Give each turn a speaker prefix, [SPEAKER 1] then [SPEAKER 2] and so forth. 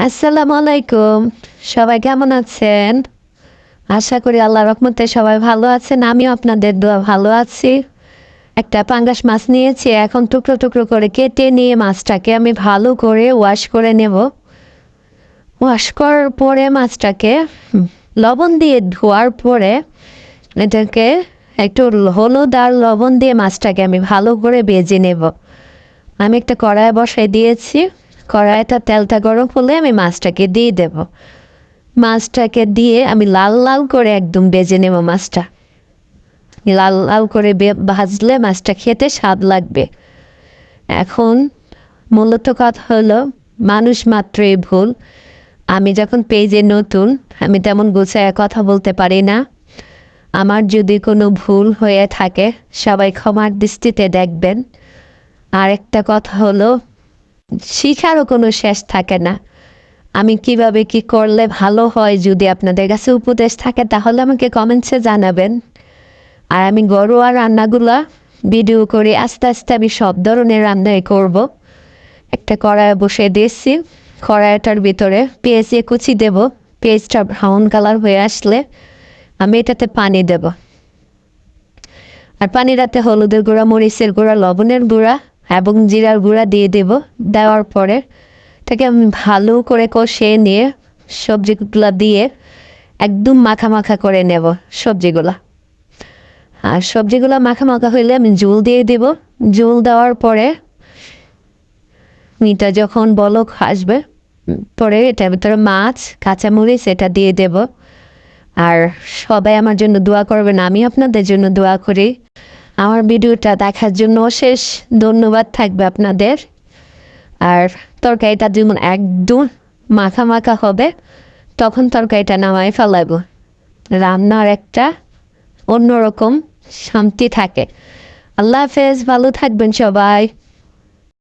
[SPEAKER 1] আসসালামু আলাইকুম। সবাই কেমন আছেন? আশা করি আল্লাহর রহমতে সবাই ভালো আছেন। আমিও আপনাদের দোয়া ভালো আছি। একটা পাঙ্গাস মাছ নিয়েছি। এখন টুকরো টুকরো করে কেটে নিয়ে মাছটাকে আমি ভালো করে ওয়াশ করে নেব। ওয়াশ করার পরে মাছটাকে লবণ দিয়ে ধোয়ার পরে এটাকে একটু হলুদ আর লবণ দিয়ে মাছটাকে আমি ভালো করে ভেজে নেব। আমি একটা কড়াই বসাই দিয়েছি। কড়াইটা তেলটা গরম হলে আমি মাছটাকে দিয়ে দেব। মাছটাকে দিয়ে আমি লাল লাল করে একদম ভেজে নেব মাছটা। লাল লাল করে ভাজলে মাছটা খেতে স্বাদ লাগবে। এখন মূলত কথা হলো, মানুষ মাত্রই ভুল। আমি যখন পেজে নতুন, আমি তেমন গুছায় কথা বলতে পারি না। আমার যদি কোনো ভুল হয়ে থাকে সবাই ক্ষমার দৃষ্টিতে দেখবেন। আরেকটা কথা হলো, শিখারও কোনো শেষ থাকে না। আমি কিভাবে কি করলে ভালো হয়, যদি আপনাদের কাছে উপদেশ থাকে তাহলে আমাকে কমেন্টসে জানাবেন। আর আমি ঘরোয়া রান্নাগুলা ভিডিও করে আস্তে আস্তে আমি সব ধরনের রান্নাই করব। একটা কড়াই বসে দিয়েছি। কড়াইটার ভিতরে পেঁয়াজ কুচি দেব। পেঁয়াজটা ব্রাউন কালার হয়ে আসলে আমি এটাতে পানি দেব। আর পানিটাতে হলুদের গুঁড়া, মরিচের গুঁড়া, লবণের গুঁড়া এবং জিরার গুঁড়া দিয়ে দেব। দেওয়ার পরে এটাকে আমি ভালো করে কষিয়ে নিয়ে সবজিগুলো দিয়ে একদম মাখা মাখা করে নেব সবজিগুলা। আর সবজিগুলো মাখা মাখা হইলে আমি ঝোল দিয়ে দেব। ঝোল দেওয়ার পরে এটা যখন বলক আসবে, পরে এটার ভিতরে মাছ, কাঁচামরিচ এটা দিয়ে দেব। আর সবাই আমার জন্য দোয়া করবেন, আমি আপনাদের জন্য দোয়া করি। আমার ভিডিওটা দেখার জন্য অশেষ ধন্যবাদ থাকবে আপনাদের। আর তরকারিটা যেমন একদম মাখা মাখা হবে, তখন তরকারিটা নামায় ফেলাবো। রান্নার একটা অন্যরকম শান্তি থাকে। আল্লাহ হাফেজ, ভালো থাকবেন সবাই।